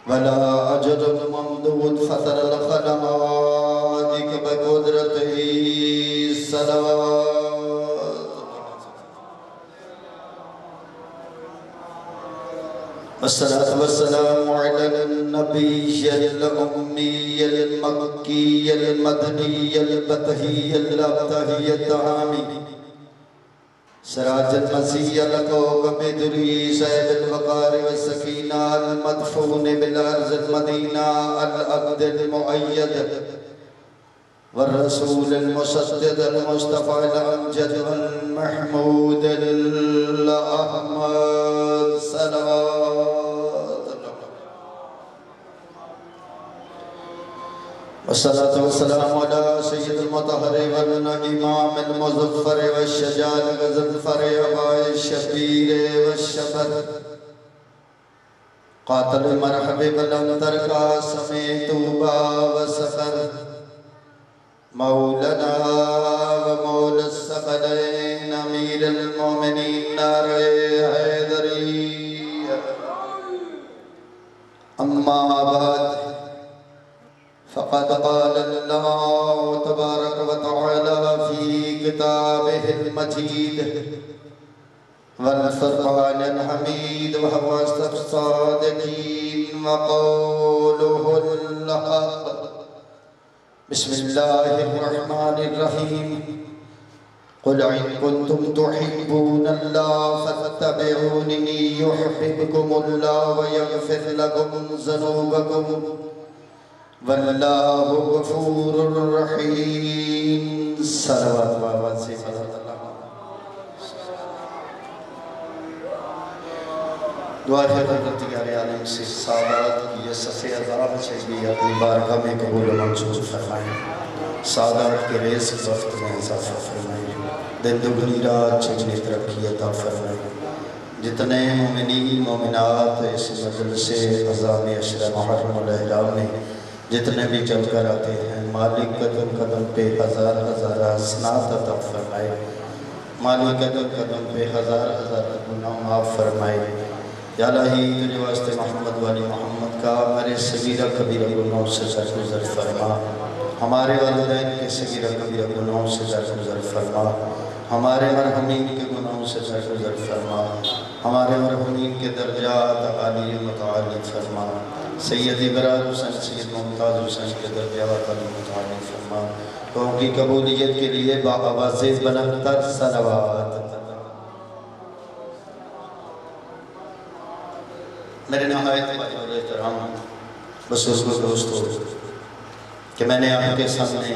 ولا أجر ممدود فطر الخلائق بقدرته صلوات والصلاة والسلام على النبي الأمي المكي المدني البتهي الأبتهي التهامي سراج المسيح لكوكب بدري سيد الوقار والسكينة المدفون بالأرض المدينة العبد المؤيد والرسول المسدد المصطفى الأمجد والمحمود الأحمد صلوات والصلاة والسلام على سيد المطهر والإمام المظفر والشجاع الغزنفر أبا الشبير والشبر قاتل مرحب بلندر قاسم توبا وسفر مولانا ومولى الثقلين أمير المؤمنين نار حیدری أما بعد فقد قال الله تبارك وتعالى في كتابه المجيد والفرقان الحميد وهو أصدق الصادقين وقوله الحق بسم الله الرحمن الرحيم قل إن كنتم تحبون الله فاتبعوني يحببكم الله ويغفر لكم ذنوبكم واللہ غفور رحیم صلوات بابا سے دعا ہے حضرت یار عالم سے سعادت کی یہ سفے عذاب چاہیے اپنی بارگاہ میں قبول منظور فرمائیں سعادت کے رزق وقت میں اضافہ فرمائیں دن دگنی رات چگنی ترقی عطا فرمائیں جتنے مومنین مومنات اس مجلس سے عظام عشر محرم الاحرام میں جتنے بھی چل کر آتے ہیں مالک قدم قدم پہ ہزار ہزار حسنات عطا فرمائے مالک قدم قدم پہ ہزار ہزار گناہ معاف فرمائے یا الہی تجھے واسطے محمد والی محمد کا ہمارے صغیرہ کبیرہ گناہوں سے درگزر فرما ہمارے والدین کے صغیرہ کبیرہ گناہوں سے درگزر فرما ہمارے مرحومین کے گناہوں سے درگزر فرما ہمارے مرحومین کے درجات عالی متعالی فرما سیدی براد حسین سید ممتاز حسین کے درجات عالی متعالی فرما تو ان کی قبولیت کے لیے باآواز بلندتر صلوات میرے نہایت اور احترام بزرگ دوستو کہ میں نے آپ کے سامنے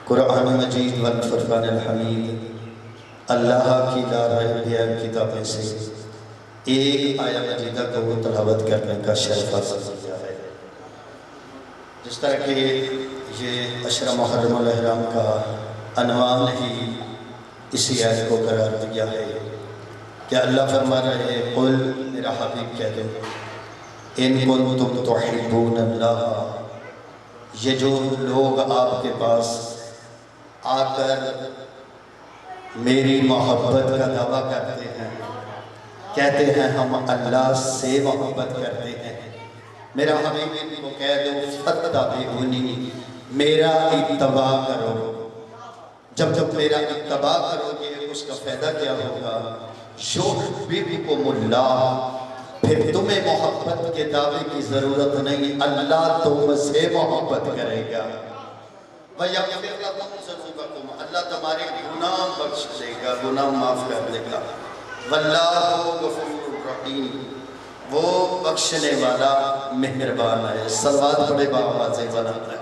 قرآن مجید والفرقان الحمید اللہ کی دارائے بیان کتابیں سے ایک آیہ مجیدہ کو وہ تلاوت کرنے کا شرف حاصل کیا ہے جس طرح کہ یہ عشر محرم الاحرام کا عنوان ہی اسی آیت کو قرار دیا ہے کہ اللہ فرما رہے ہیں قل میرا حبیب کہہ دو ان کنتم تحبون اللہ یہ جو لوگ آپ کے پاس آ کر میری محبت کا دعویٰ کرتے ہیں کہتے ہیں ہم اللہ سے محبت کرتے ہیں میرا حبیب ان کو کہہ دو فتبعونی میرا اتباع کرو جب میرا اتباع کرو گے اس کا فائدہ کیا ہوگا یحببکم اللہ پھر تمہیں محبت کے دعوے کی ضرورت نہیں اللہ تم سے محبت کرے گا وَيَغْفِرْ لَكُمْ ذُنُوبَكُمْ اللہ تمہارے گناہ بخش دے گا گناہ معاف کر دے گا وَاللَّهُ غَفُورٌ رَحِيمٌ وہ بخشنے والا مہربان ہے صلوات پڑھے باآواز بلند ہے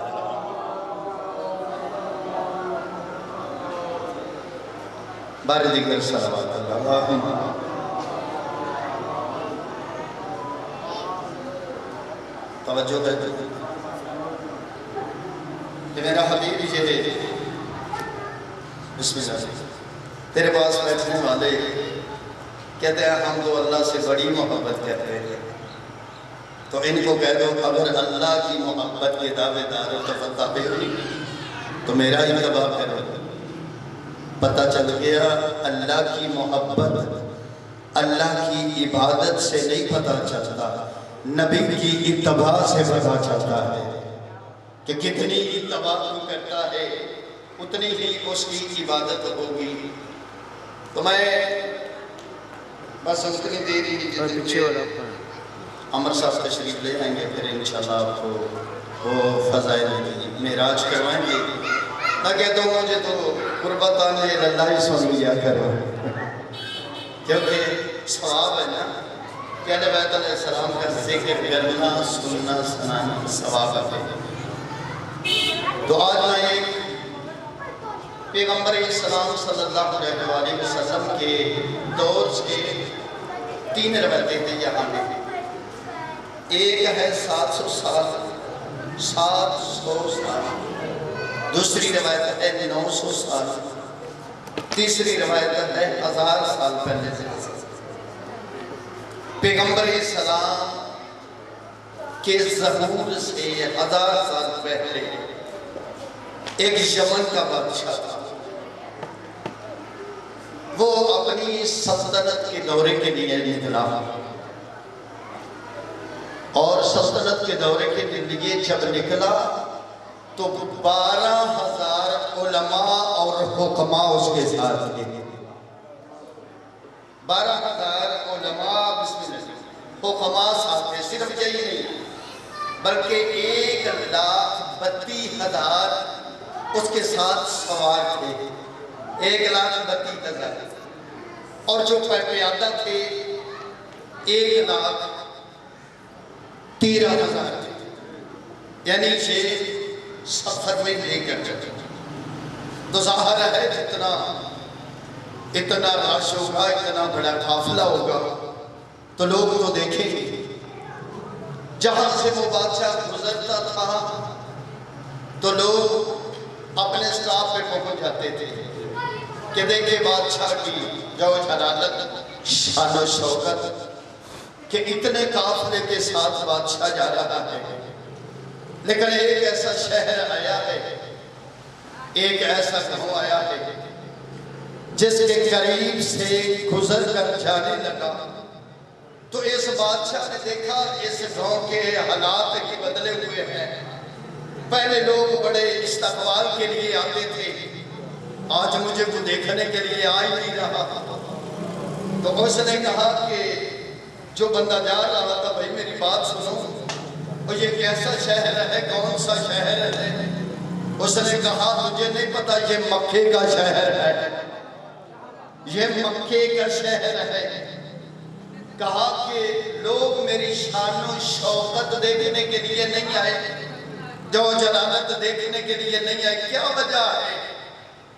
بار دیگر صلوات اللہ توجہ ہے کہ میرا حبیب یہ بسم اللہ تیرے پاس بیٹھنے والے کہتے ہیں ہم تو اللہ سے بڑی محبت کرتے ہیں تو ان کو کہہ دو اگر اللہ کی محبت کے دعوے دار ہو تو فتبعونی تو میرا اتباع کرو پتہ چل گیا اللہ کی محبت اللہ کی عبادت سے نہیں پتہ چلتا نبی کی اتباع سے پتہ چلتا ہے کہ کتنی اتباع تو کرتا ہے اتنی ہی اس کی عبادت ہوگی۔ تو میں بس اتنی دیر ہی جتنی عمر صاحب تشریف لے آئیں گے، پھر انشاءاللہ آپ کو وہ فضائل معراج کروائیں گے۔ میں کہتا ہوں مجھے تو قربت آنے اللہ ہی سن لیا کرو، کیونکہ ثواب ہے نا کہ اہل بیت علیہ السلام کا ذکر کرنا سننا سنانا ثواب ہے۔ تو آج میں ایک پیغمبر اسلام صلی اللہ علیہ وسلم کے دور سے 3 روایتیں تھے یہاں پہ۔ ایک ہے 700 سال، 700 سال، دوسری روایت ہے 900 سال، تیسری روایت ہے 1000 سال پہلے سے۔ پیغمبر اسلام کے ظہور سے 1000 سال پہلے ایک یمن کا بادشاہ تھا، وہ اپنی سلطنت کے دورے کے لیے نکلا، اور سلطنت کے دورے کے لیے جب نکلا تو 12,000 علماء اور حکماء اس کے ساتھ تھے۔ 12,000 علماء بسم اللہ حکماء ساتھ تھے، صرف یہی نہیں بلکہ 1,32,000 اس کے ساتھ سوار تھے، 1,32,000، اور جو پیادہ تھے 1,13,000 تھے، یعنی یہ سفر میں لے کر چلتے۔ تو ظاہر ہے اتنا رش ہوگا، اتنا بڑا قافلہ ہوگا تو لوگ تو دیکھیں گے۔ جہاں سے وہ بادشاہ گزرتا تھا تو لوگ اپنے سٹاپ پہ پہنچ جاتے تھے کہ دیکھیں بادشاہ کی جو جلالت، شان و شوکت، کہ اتنے قافلے کے ساتھ بادشاہ جا رہا ہے۔ لیکن ایک ایسا شہر آیا ہے، ایک ایسا گاؤں آیا ہے جس کے قریب سے گزر کر جانے لگا تو اس بادشاہ نے دیکھا اس گاؤں کے حالات کی بدلے ہوئے ہیں۔ پہلے لوگ بڑے استقبال کے لیے آتے تھے، آج مجھے کو دیکھنے کے لیے آ ہی نہیں رہا۔ تو اس نے کہا کہ جو بندہ جا رہا تھا، بھائی میری بات سنو، اور یہ کیسا شہر ہے، کون سا شہر ہے؟ اس نے کہا مجھے نہیں پتا، یہ مکے کا شہر ہے، یہ مکے کا شہر ہے۔ کہا کہ لوگ میری شان و شوکت دیکھنے کے لیے نہیں آئے، جو جلالت دیکھنے کے لیے نہیں آئے، کیا وجہ ہے؟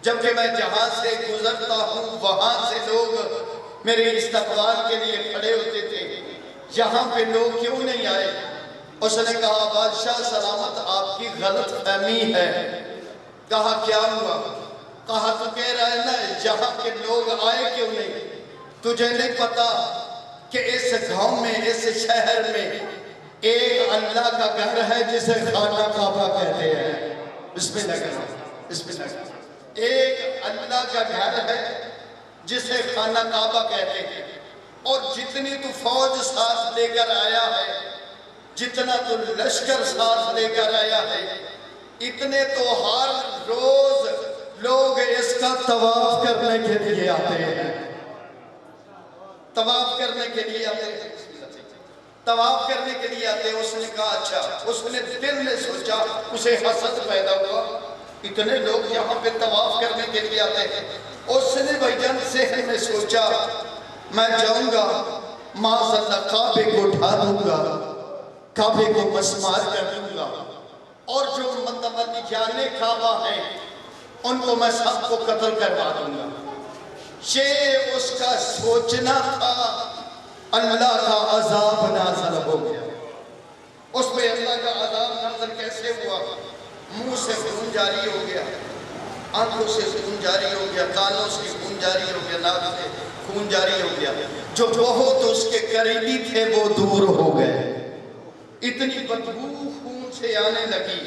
جبکہ میں جہاں سے گزرتا ہوں وہاں سے لوگ میرے استقبال کے لیے کھڑے ہوتے تھے، یہاں پہ لوگ کیوں نہیں آئے؟ اس نے کہا بادشاہ سلامت، آپ کی غلط فہمی ہے۔ کہا کیا ہوا؟ کہا تو کہہ رہا ہے نا یہاں کے لوگ آئے کیوں نہیں؟ تجھے نہیں پتا کہ اس گاؤں میں، اس شہر میں ایک اللہ کا گھر ہے جسے خانہ کعبہ کہتے ہیں۔ بسم اللہ کریں، بسم اللہ کریں۔ ایک اللہ کا گھر ہے جسے خانہ کعبہ کہتے ہیں، اور جتنی تو فوج ساتھ لے کر آیا ہے، جتنا تو لشکر ساتھ لے کر آیا ہے، اتنے تو ہر روز لوگ اس کا طواف کرنے کے لیے آتے ہیں، طواف کرنے کے لیے آتے ہیں، طواف کرنے کے لیے آتے ہیں۔ اس نے کہا اچھا، اس نے دل میں سوچا، اسے حسد پیدا ہوا، اتنے لوگ یہاں پہ طواف کرنے کے لیے آتے ہیں۔ اس نے بھائی جان ذہن میں سوچا میں جاؤں گا، معاذ اللہ کعبے کو ڈھا دوں گا، کعبے کو مسمار کر دوں گا، اور جو متولیان کعبہ ہیں ان کو میں سب کو قتل کروا دوں گا۔ یہ اس کا سوچنا تھا، اللہ کا عذاب نازل ہو گیا۔ اس پہ اللہ کا عذاب نازل کیسے ہوا؟ منہ سے خون جاری ہو گیا، آنکھوں سے خون جاری ہو گیا، کانوں سے خون جاری ہو گیا، ناک سے خون جاری ہو گیا۔ جو بہت اس کے قریبی تھے وہ دور ہو گئے، اتنی بدبو خون سے آنے لگی۔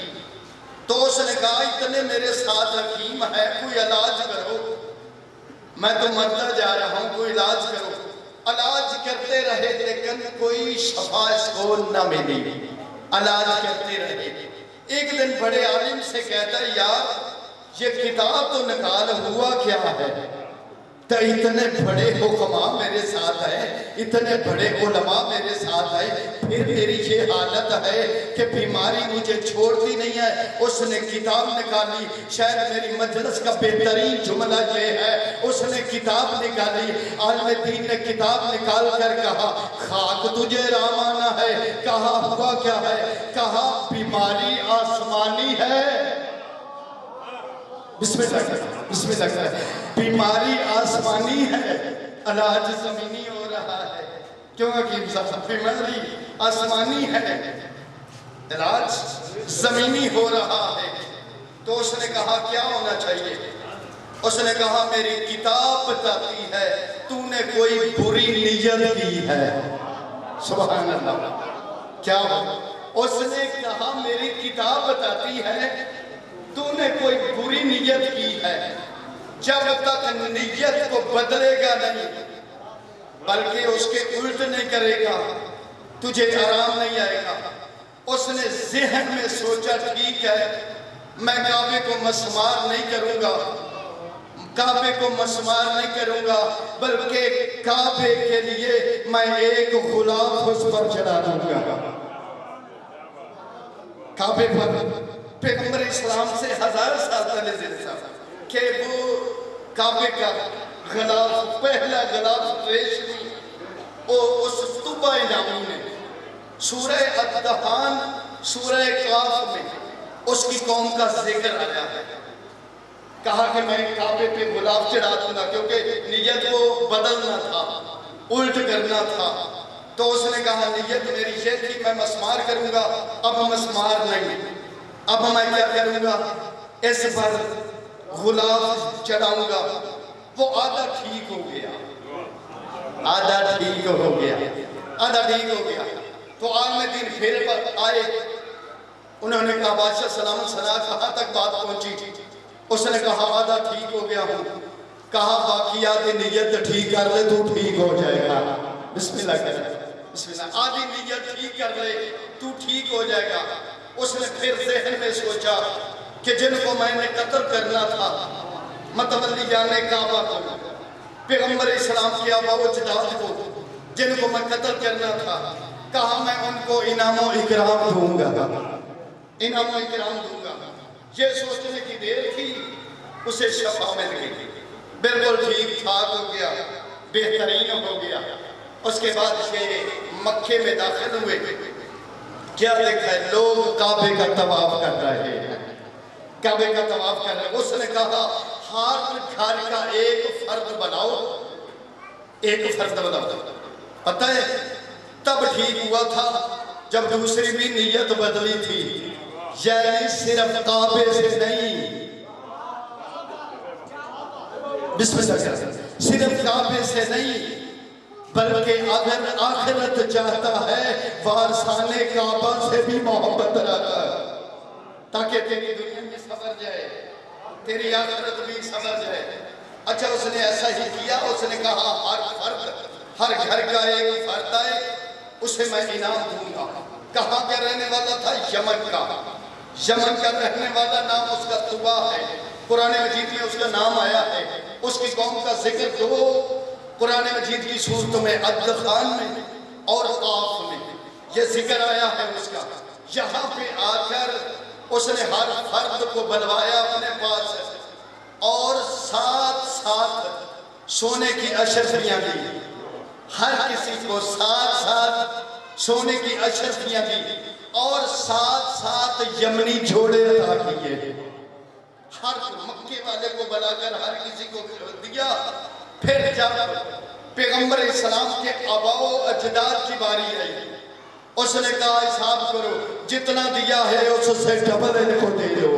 تو اس نے کہا اتنے میرے ساتھ حکیم ہے، کوئی علاج کرو، میں تو مرتا جا رہا ہوں، کوئی علاج کرو۔ علاج کرتے رہے لیکن کوئی شفا اس کو نہ ملی، علاج کرتے رہے۔ ایک دن بڑے عالم سے کہتا ہے یار یہ کتاب تو نکال، ہوا کیا ہے؟ تو اتنے بڑے حکماء میرے ساتھ ہیں، اتنے بڑے علماء میرے ساتھ ہیں، پھر میری یہ حالت ہے کہ بیماری مجھے چھوڑتی نہیں ہے۔ اس نے کتاب نکالی، شاید میری مجلس کا بہترین جملہ یہ ہے، اس نے کتاب نکالی، عالم دین نے کتاب نکال کر کہا خاک تجھے رام آنا ہے۔ کہا ہوا کیا ہے؟ کہا بیماری آسمانی ہے۔ بسم اللہ، بیماری آسمانی ہے، علاج زمینی ہو رہا ہے۔ کیوں حکیم صاحب؟ بیماری آسمانی ہے، علاج زمینی ہو رہا ہے۔ تو اس نے کہا کیا ہونا چاہیے؟ اس نے کہا میری کتاب بتاتی ہے تو نے کوئی بری نیت کی ہے۔ سبحان اللہ، کیا ہوا؟ اس نے کہا میری کتاب بتاتی ہے تو نے کوئی بری نیت کی ہے۔ جب تک نیت کو بدلے گا نہیں بلکہ اس کے الٹ نہیں کرے گا تجھے آرام نہیں آئے گا۔ اس نے ذہن میں سوچا ٹھیک ہے میں کعبے کو مسمار نہیں کروں گا، کعبے کو مسمار نہیں کروں گا بلکہ کعبے کے لیے میں ایک غلاف اس پر چڑھا دوں گا۔ کعبے پر پیغمبر اسلام سے 1000 سال پہلے زندہ کہ وہ کعبے کا غلاف، پہلا غلاف ریشمی اس طوبہ نامی نے سورہ الدخان سورہ قاف میں اس کی قوم کا ذکر آیا ہے۔ کہا کہ میں کعبے پہ غلاف چڑھا دوں گا کیونکہ نیت کو بدلنا تھا، الٹ کرنا تھا۔ تو اس نے کہا نیت میری یہ تھی میں مسمار کروں گا، اب مسمار نہیں، اب میں کیا کروں گا؟ اس پر غلاف چڑھاؤں گا۔ وہ آدھا ٹھیک ہو گیا، آدھا ٹھیک ہو گیا، آدھا ٹھیک ہو گیا۔ تو عالم دین پھر پر آئے، انہوں نے کہا بادشاہ سلامت سنا کہاں تک بات پہنچی؟ اس نے کہا آدھا ٹھیک ہو گیا ہوں۔ کہا باقی آدھی نیت ٹھیک کر لے تو ٹھیک ہو جائے گا۔ بسم اللہ کریں، بسم اللہ، آدھی نیت ٹھیک کر لے تو ٹھیک ہو جائے گا۔ اس نے پھر ذہن میں سوچا کہ جن کو میں نے قتل کرنا تھا متولی جانے کعبہ کو، پیغمبر اسلام کے آبا و اجداد کو، جن کو میں قتل کرنا تھا، کہا میں ان کو انعام و اکرام دوں گا، انعام و اکرام دوں گا۔ یہ سوچنے کی دیر تھی اسے شفا مل گئی، بالکل ٹھیک ٹھاک ہو گیا، بہترین ہو گیا۔ اس کے بعد یہ مکے میں داخل ہوئے، کیا دیکھا ہے؟ لوگ کعبے کا طواف کر رہے ہیں، کعبے کا طواف کر رہے ہیں۔ اس نے کہا ہر گھر کا ایک فرد بناؤ، ایک فرد بناؤ۔ پتہ ہے تب ٹھیک ہوا تھا جب دوسری بھی نیت بدلی تھی، یعنی صرف کعبے سے نہیں، بسم اللہ، صرف کعبے سے نہیں بلکہ اگر آخرت چاہتا ہے وارثان کعبہ سے بھی محبت رکھا تاکہ تیری دنیا میں سبر جائے، تیری آخرت بھی سبر جائے۔ اچھا اس نے ایسا ہی کیا، اس نے کہا ہر فرد، ہر گھر کا ایک فرد آئے اسے میں انعام دوں گا۔ کہاں کا رہنے والا تھا؟ یمن کا، یمن کا رہنے والا، نام اس کا طوبہ ہے، قرآن مجید میں اس کا نام آیا ہے۔ اس کی قوم کا ذکر 2 قرآن مجید کی صورتوں میں، الدخان میں اور قاف میں یہ ذکر آیا ہے اس کا۔ یہاں پہ آ کر اس نے ہر فرد کو بلوایا اپنے پاس اور ساتھ ساتھ سونے کی اشرفیاں دی، ہر کسی کو ساتھ ساتھ سونے کی اشرفیاں دی اور ساتھ ساتھ یمنی جھوڑے عطا کیے۔ ہر مکے والے کو بلا کر ہر کسی کو دیا۔ پھر جب پیغمبر اسلام کے آبا و اجداد کی باری آئی اس نے کہا حساب کرو، جتنا دیا ہے اس سے ڈبل ان کو دے دو،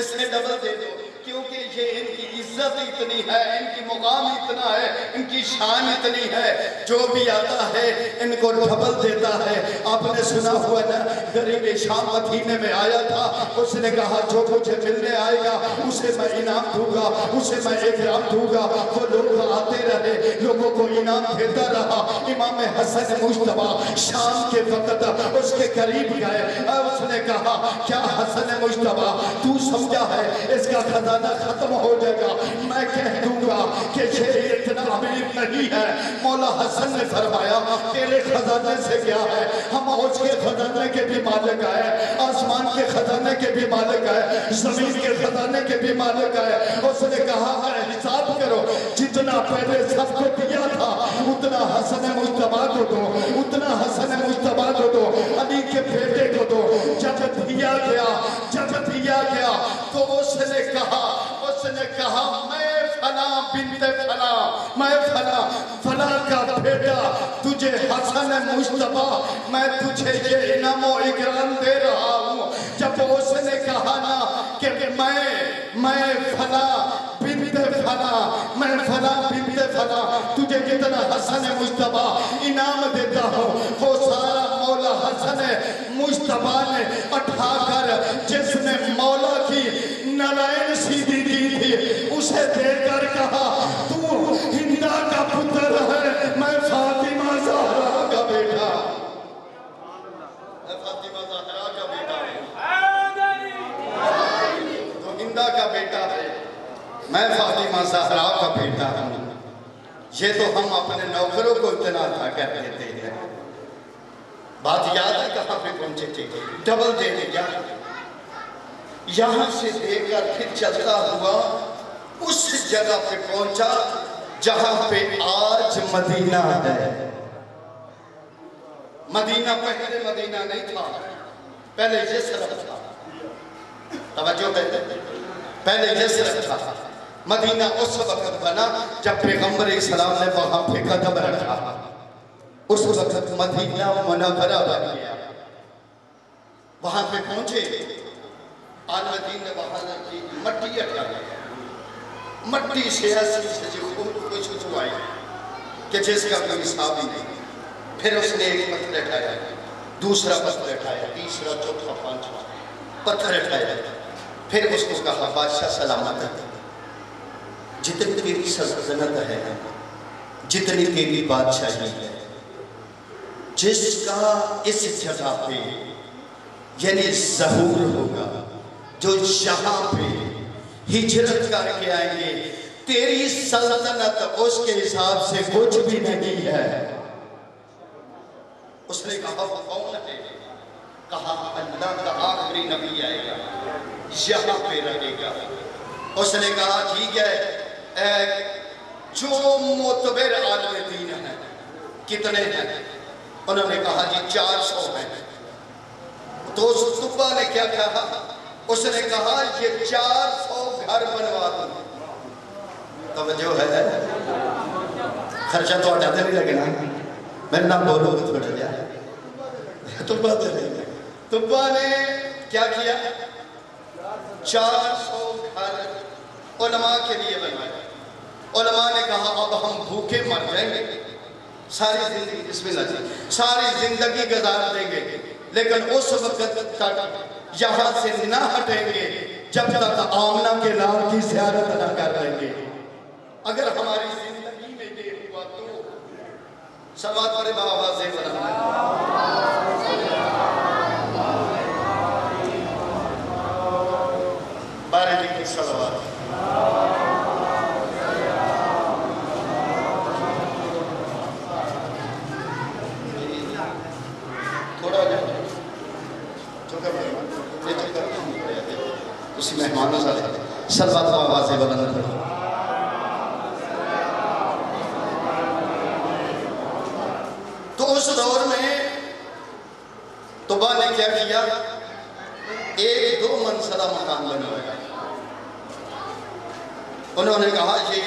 اس نے ڈبل دے دو۔ کیونکہ یہ ان کی عزت اتنی ہے، ان کی مقام اتنا ہے، ان کی شان اتنی ہے، جو بھی آتا ہے ان کو ڈھبل دیتا ہے۔ آپ نے سنا ہوا نا، غریب شام مدینے میں آیا تھا، اس نے کہا جو مجھے ملنے آئے گا اسے میں انعام دوں گا، اسے میں اکرام دوں گا۔ وہ لوگ آتے رہے، لوگوں کو انعام دیتا رہا۔ امام حسن مجتبیٰ شام کے وقت اس کے قریب گئے، اس نے کہا کیا حسن مجتبیٰ تو سمجھا ہے اس کا خزانہ ختم ہو جائے گا؟ میں کہہ دوں گا کہ یہ اتنا امیر نہیں ہے۔ مولا حسن نے فرمایا تیرے خزانے سے کیا ہے، ہم اس کے خزانے کے بھی مالک آئے، آسمان کے خزانے کے بھی مالک آئے، زمین کے خزانے کے بھی مالک آئے۔ اس نے کہا حساب کرو، جتنا پہلے سب کو دیا تھا اتنا حسن مجتبیٰ کو دو، اتنا حسن مجتبیٰ کو دو، علی کے بیٹے کو دو۔ جب دیا گیا تو اس نے کہا میں فلاں بنت فلاں، میں فلاں کا بیٹا، تجھے حسن مجتبیٰ، میں تجھے یہ انعام و اکرام دے رہا ہوں۔ جب اس نے کہا نا کہ میں فلاں بنت فلاں تجھے جتنا حسن مجتبیٰ انعام دیتا ہوں، وہ سارا مولا حسن مجتبیٰ نے اٹھا کر جس نے مولا کی نالائن سیدھی کی تھی اسے دے کر کہا تو ہندا کا پتر ہے، میں فاطمہ زہرا کا بیٹا، تو ہندا کا بیٹا ہے، میں فاطمہ زہرا کا بیٹا ہوں۔ یہ تو ہم اپنے نوکروں کو اتنا تھا کر دیتے ہیں۔ بات یاد ہے کہاں پہ پہنچے تھے؟ ڈبل دے دیا، یہاں سے دے کر پھر چلتا ہوا اس جگہ پہ پہنچا جہاں پہ آج مدینہ ہے۔ مدینہ پہلے مدینہ نہیں تھا، پہلے یثرب تھا۔ توجہ پہلے یثرب تھا۔ مدینہ اس وقت بنا جب پیغمبر اسلام نے وہاں پہ قدم رکھا، اس وقت مدینہ منورہ بن گیا۔ وہاں پہ پہنچے، عالم دین نے وہاں کی مٹی اٹھائی، مٹی سے ایسی سے خوشبو آئی کہ جس کا کوئی حساب ہی نہیں۔ پھر اس نے ایک پتھر اٹھایا، دوسرا پتھر اٹھایا، تیسرا چوتھا پانچواں پتھر اٹھایا، پھر اس کو کہا بادشاہ سلامت ہے، جتنی تیری سلطنت ہے، جتنی تیری بادشاہی ہے، جس کا اس جگہ پہ یعنی ظہور ہوگا، جو یہاں پہ ہجرت کر کے آئیں گے، تیری سلطنت اس کے حساب سے کچھ بھی نہیں ہے۔ اس نے کہا وہ کون ہے؟ کہا اللہ کا آخری نبی آئے گا، یہاں پہ رہے گا۔ اس نے کہا ٹھیک ہے، جو معتبر عالم دین ہیں کتنے ہیں؟ انہوں نے کہا جی 400 ہیں۔ تو اس طبہ نے کیا کہا؟ اس نے کہا یہ 400 گھر بنوا دوں۔ توجہ ہے، خرچہ تو اٹھاتے نہیں لگنا، میرے نام بولو گے تھوڑا جا۔ طبہ نے کیا کیا؟ 400 گھر علماء کے لیے بنوائے۔ علماء نے کہا اب ہم بھوکے مر جائیں گے، ساری زندگی بسم اللہ جی ساری زندگی گزار دیں گے، لیکن اس وقت تک یہاں سے نہ ہٹیں گے جب تک آمنہ کے لال کی زیارت نہ کر لیں گے۔ اگر ہماری زندگی میں یہ ہوا تو سلوات پڑھے بآواز بلند۔ بارے جی کی صلوات۔ اسی مہمانوں سے سلوات و آواز بلند کرو۔ تو اس دور میں طبہ نے کیا کیا؟ 1-2 منزلہ مکان بنوایا۔ انہوں نے کہا یہ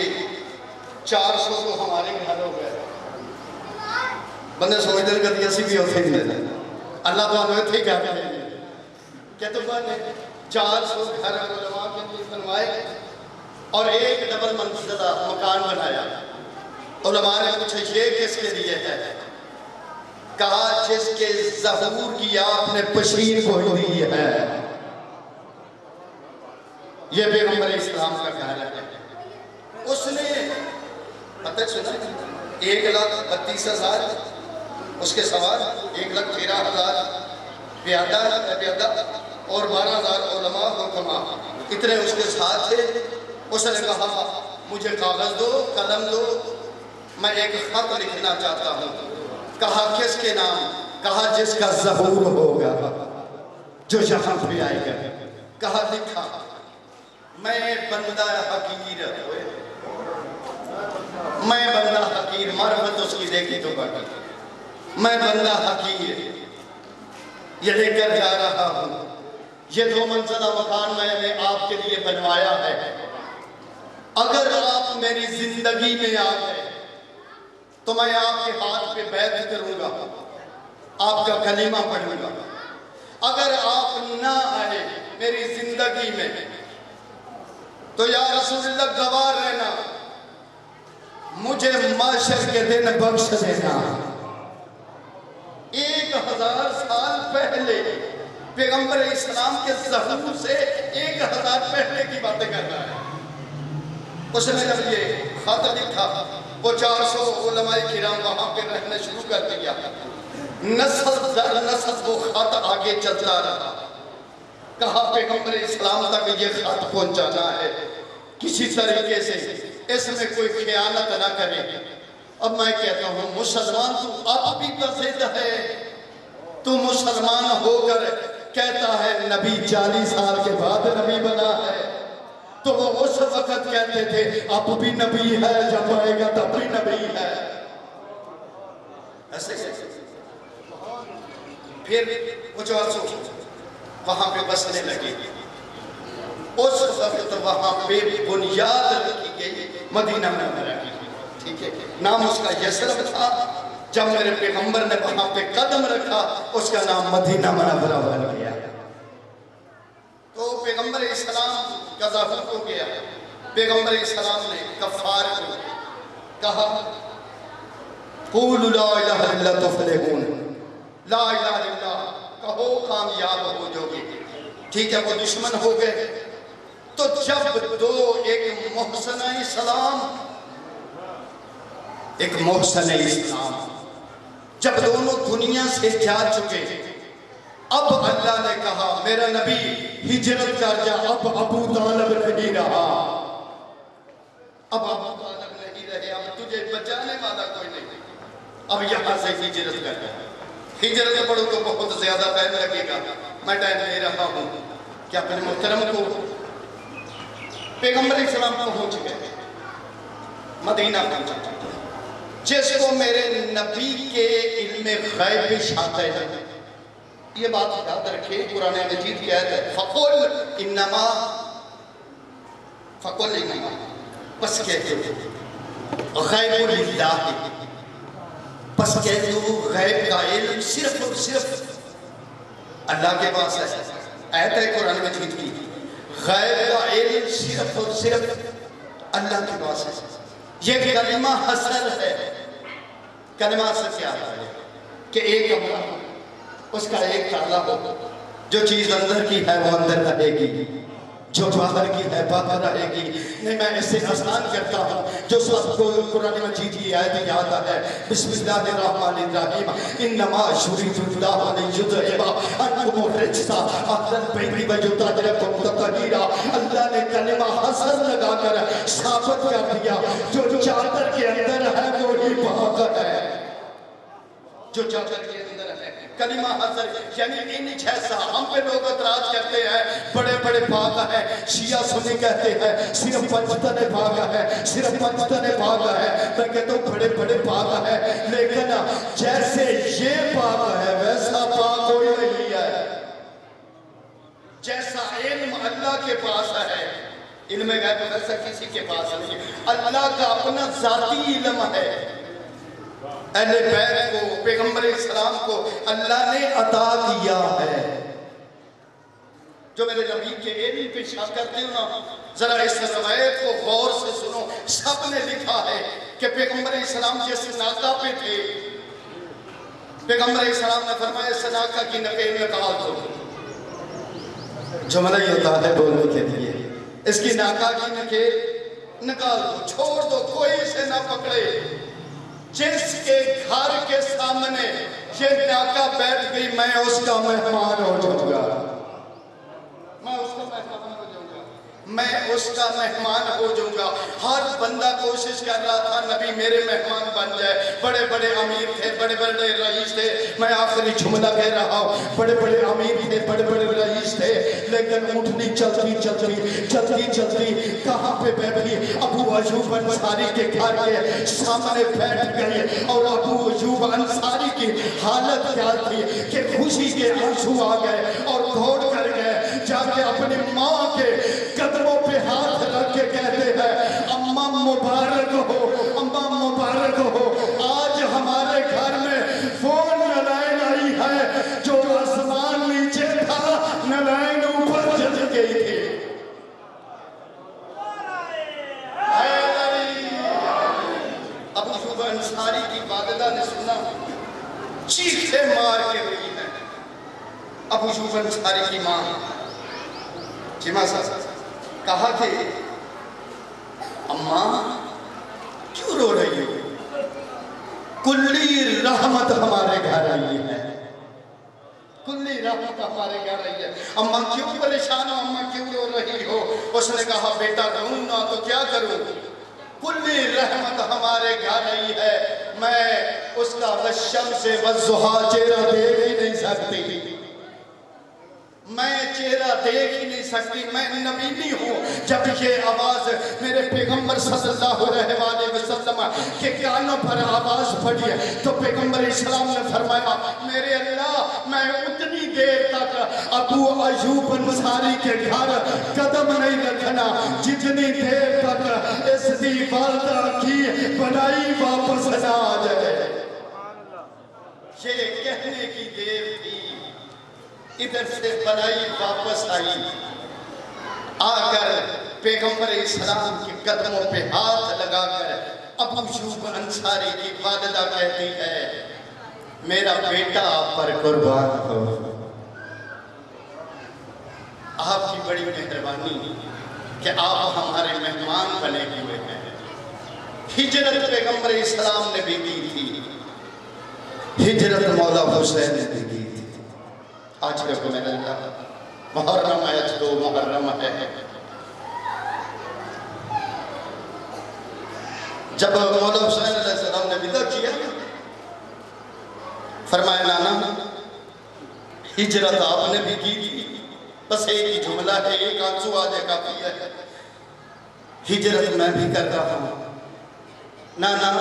400 تو ہمارے گھر ہو گئے۔ بندے سوچ دل کر دیا سی بھی ہوتے ہیں، اللہ تو آنوے تھے کیا کہیں گے کہ طبہ نے 400 گھر علماء کے لیے بنوائے، اور ایک ڈبل منزلہ مکان بنایا. علماء نے پوچھا یہ کس کے لیے ہے؟ کہا جس کے ظہور کی آپ نے بشیر کو دی ہے. یہ پیغمبر اسلام کا گھر ہے. اس نے پتہ سنا 1,32,000 اس کے سوار، 1,13,000 پیادہ اور 12,000 علماء حکماء، اتنے اس کے ساتھ تھے. اس نے کہا مجھے کاغذ دو، قلم دو، میں ایک خط لکھنا چاہتا ہوں. کہا کس کے نام؟ کہا جس کا ظہور ہوگا جو یہاں پہ آئے گا. کہا لکھا میں بندہ حقیر، میں بندہ حقیر، معرفت اس کی دیکھی تو باقی، میں بندہ حقیر یہ لے کر جا رہا ہوں. یہ 2 منزلہ مکان میں نے آپ کے لیے بنوایا ہے. اگر آپ میری زندگی میں آ گئے تو میں آپ کے ہاتھ پہ بیعت کروں گا، آپ کا کلمہ پڑھوں گا. اگر آپ نہ آئے میری زندگی میں تو یا رسول اللہ گواہ رہنا، مجھے معاشر کے دن بخش دینا. 1000 سال پہلے پیغمبر اسلام کے ظہور سے 1000 پہلے کی باتیں کر رہا ہے. اس نے جب یہ خط لکھا وہ 400 علماء کرام وہاں پہ رہنے شروع کر دیا. نسل در نسل وہ خط آگے چلتا رہا. کہا پیغمبر اسلام تک یہ خط پہنچانا ہے کسی طریقے سے، اس میں کوئی خیانت نہ کرے. اب میں کہتا ہوں مسلمان تو اب بھی ضد ہے. تو مسلمان ہو کر کہتا ہے نبی 40 سال کے بعد نبی بنا ہے. تو وہ اس وقت کہتے تھے اب بھی نبی ہے، جب آئے گا تب بھی نبی ہے. ایسے پھر وہ 400 وہاں پہ بسنے لگے. اس وقت وہاں پہ بنیاد رکھی گئی مدینہ منورہ کی. ٹھیک ہے، نام اس کا یثرب تھا. جب میرے پیغمبر نے وہاں پہ قدم رکھا اس کا نام مدینہ منورہ بن گیا. تو پیغمبر اسلام کا ظہور ہو گیا. پیغمبر اسلام نے کفار کو کہا قولوا لا الہ الا تفلحون، لا الہ الا کہو کامیاب ہو جو گے. ٹھیک ہے، وہ دشمن ہو گئے. تو جب ایک محسن اسلام ایک محسن اسلام جب دونوں دنیا سے جا چکے، اب اللہ نے کہا میرا نبی ہجرت کر جا. اب ابو طالب نہیں رہا، اب ابو طالب نہیں رہے، اب تجھے بچانے والا کوئی نہیں. اب یہاں سے ہجرت کر جا. ہجرت پڑھو تو بہت زیادہ ٹائم لگے گا، میں ٹائم لے رہا ہوں کہ اپنے محترم کو پیغمبر اسلام پہنچ گئے، مدینہ پہنچا. جس کو میرے نبی کے علم غیب شاطر ہے، یہ بات یاد رکھے، قرآن مجید کی آیت ہے فَقُلْ إِنَّمَا بس کہہ دو غیب للہ، بس کہہ دو غیب کا علم صرف اور صرف اللہ کے پاس ہے. آیت ہے قرآن مجید کی، غیب کا علم صرف اور صرف اللہ کے پاس ہے. یہ کلمہ حسر ہے. کلمہ حسر کیا ہے؟ کہ ایک کمرہ اس کا ایک تالا ہو، جو چیز اندر کی ہے وہ اندر رہے گی، جو باہر کی ہے باہر رہے گی. نہیں، میں اسے آسان کرتا ہوں. جو سب کو قرآن مجید کی آیت یاد ہے، بسم اللہ الرحمن الرحیم، انما یرید اللہ لیذھب عنکم الرجس اہل البیت ویطہرکم تطہیرا. اللہ نے کلمہ حسر لگا کر ثابت کر دیا جو چادر کے اندر ہے وہی پاک ہے. جو چادر کے اندر ہے کلمہ حسر، یعنی ان جیسا. ہم پہ لوگ اعتراض کرتے ہیں بڑے بڑے پاک ہے، شیعہ سنی کہتے ہیں صرف پنجتن پاک ہے، صرف پنجتن پاک ہے. میں کہتا ہوں بڑے بڑے پاک ہے، لیکن جیسے یہ پاک ہے ویسا پاک کوئی نہیں ہے. جیسا علم اللہ کے پاس ہے، علم غیب ویسا کسی کے پاس نہیں. اللہ کا اپنا ذاتی علم ہے. اہل بیت کو، پیغمبر اسلام کو اللہ نے عطا کیا ہے. جو میرے نبی کے علم پہ شک کرتے ہو نا، ذرا اس روایت کو غور سے سنو. سب نے لکھا ہے کہ پیغمبر اسلام جس ناکہ پہ تھے، پیغمبر اسلام نے فرمایا اس ناکہ کی نکیل نکال دو. جملہ ہی ہوتا ہے بولنے کے لیے، اس کی ناکہ کی نکیل نکال دو، چھوڑ دو، کوئی اسے نہ پکڑے. جس کے گھر کے سامنے یہ ناکہ بیٹھ گئی، میں اس کا مہمان ہو جاؤں گا، میں اس کا مہمان ہو جاؤں گا، میں اس کا مہمان ہو جاؤں گا. ہر بندہ کوشش کر رہا تھا نبی میرے مہمان بن جائے. بڑے بڑے امیر تھے، بڑے بڑے رئیس تھے. میں آخری جملہ کہہ رہا ہوں، بڑے بڑے امیر تھے، بڑے بڑے رئیس تھے، لیکن اونٹنی چلتی چلتی چلتی چلتی کہاں پہ بیٹھی؟ ابو ایوب انصاری کے گھر کے سامنے بیٹھ گئی. اور ابو ایوب انصاری کی حالت کیا تھی کہ خوشی کے آنسو آ گئے اور دوڑ کر گئے، جا کے اپنی ماں کے قدموں پہ ہاتھ رکھ کے کہتے ہیں اماں مبارک ہو، اماں مبارک ہو. آج ہمارے گھر میں وہ نلائن آئی ہے جو آسمان نیچے تھا، نلائن اوپر چل گئی تھی. ابو ایوب انصاری کی والدہ نے سنا، چیخے مار کے روئی ہے. ابو ایوب انصاری کی ماں جمعہ صاحب کہا کہ اماں کیوں رو رہی ہو؟ کلی رحمت ہمارے گھر آئی ہے، کلی رحمت ہمارے گھر آئی ہے. اماں کیوں پریشان ہو، اماں کیوں رو رہی ہو؟ اس نے کہا بیٹا رہوں نہ تو کیا کروں، کلی رحمت ہمارے گھر آئی ہے. میں اس کا والشمس والضحیٰ چہرہ دیکھ ہی نہیں سکتی، میں چہرہ دیکھ ہی نہیں سکتی. میں نبی نہیں ہوں. جب یہ آواز میرے پیغمبر صلی اللہ علیہ وسلم کے کانوں پر آواز پڑی ہے تو پیغمبر اسلام نے فرمایا میرے اللہ، میں اتنی دیر تک ابو ایوب انصاری کے گھر قدم نہیں رکھنا جتنی دیر تک اس دی والدہ کی بنائی واپس نہ آ جائے. یہ کہنے کی دیر تھی، ادھر سے بنائی واپس آئی. آ کر پیغمبر اسلام کے قدموں پہ ہاتھ لگا کر ابو ایوب انصاری کی والدہ کہتی ہے میرا بیٹا آپ پر قربان ہو. آپ کی بڑی مہربانی کہ آپ ہمارے مہمان بنے ہوئے ہیں. ہجرت پیغمبر اسلام نے بھی کی تھی، ہجرت مولا حسین نے بھی کی تھی. آج رکھو میرے اللہ محرم ہے، آج 2 محرم ہے. جب مولا حسین علیہ السلام نے ودا کیا فرمایا نانا ہجرت آپ نے بھی کی تھی، بس ایک ہی جملہ ہے، ایک آنسو آجے کافی ہے، ہجرت میں بھی کر رہا ہوں. نانا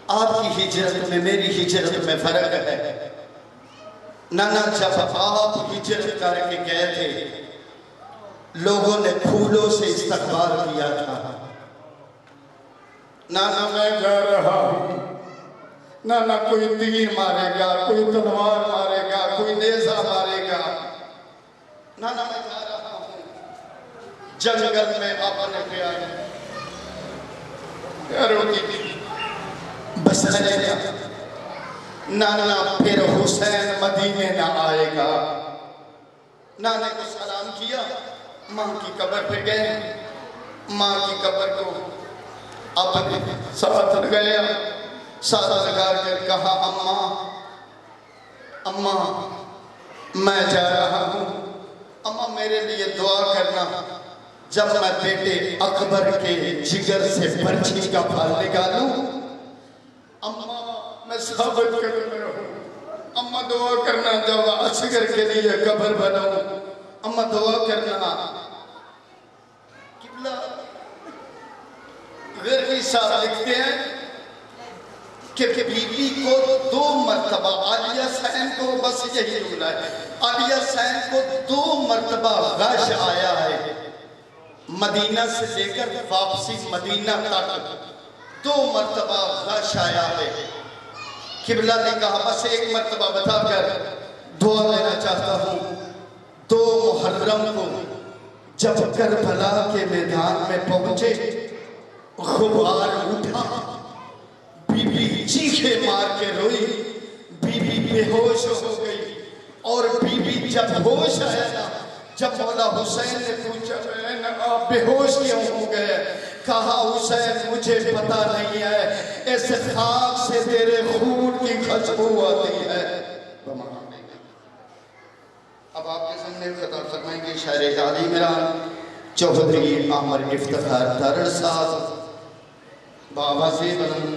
آپ کی ہجرت میں میری ہجرت میں فرق ہے. نانا جب آپ ہجرت کر کے گئے تھے لوگوں نے پھولوں سے استقبال کیا تھا. نانا میں جا رہا ہوں، نانا کوئی تیر مارے گا، کوئی تلوار مارے گا، کوئی نیزہ مارے گا. نانا میں جا رہا ہوں جنگل میں اپنے پیارے پیاروں کی بس رہے گا. نانا پھر حسین مدینے نہ آئے گا. نانا کو سلام کیا، ماں کی قبر پہ گئے، ماں کی قبر کو اپنے ساتھ لگایا، ساتھ لگا کر کہا اماں میں جا رہا ہوں، اماں میرے لیے دعا کرنا جب میں بیٹے اکبر کے جگر سے برچھی کا پھل نکالوں. اماں میں ثابت کرنا ہوں، اماں دعا کرنا جب اصغر کے لیے قبر بناؤں، اماں دعا کرنا. قبلہ غربی صاحب لکھتے ہیں کہ بی بی کو 2 مرتبہ عالیہ حسین کو بس یہی جملہ ہے، عالیہ حسین کو 2 مرتبہ غش آیا ہے مدینہ سے لے کر واپسی مدینہ تک 2 مرتبہ غش آیا ہے. قبلہ نے کہا بس 1 مرتبہ بتا کر دعا لینا چاہتا ہوں. 2 محرم کو جب کربلا کے میدان میں پہنچے، غبار اٹھا، بی بی چیخے مار کے روئی، بی بی بے ہوش ہو گئی، اور بی بی جب ہوش آیا نا، جب مولا حسین نے پوچھا آپ بے ہوش کیوں ہو گئے، کہا حسین مجھے پتہ نہیں ہے، اس خاک سے تیرے خون کی خوشبو آتی ہے۔ اب آپ کے سامنے خطاب فرمائیں گے شاعر عالی میران چوہدری عامر افتخار ترر صاحب، بابا سے بلند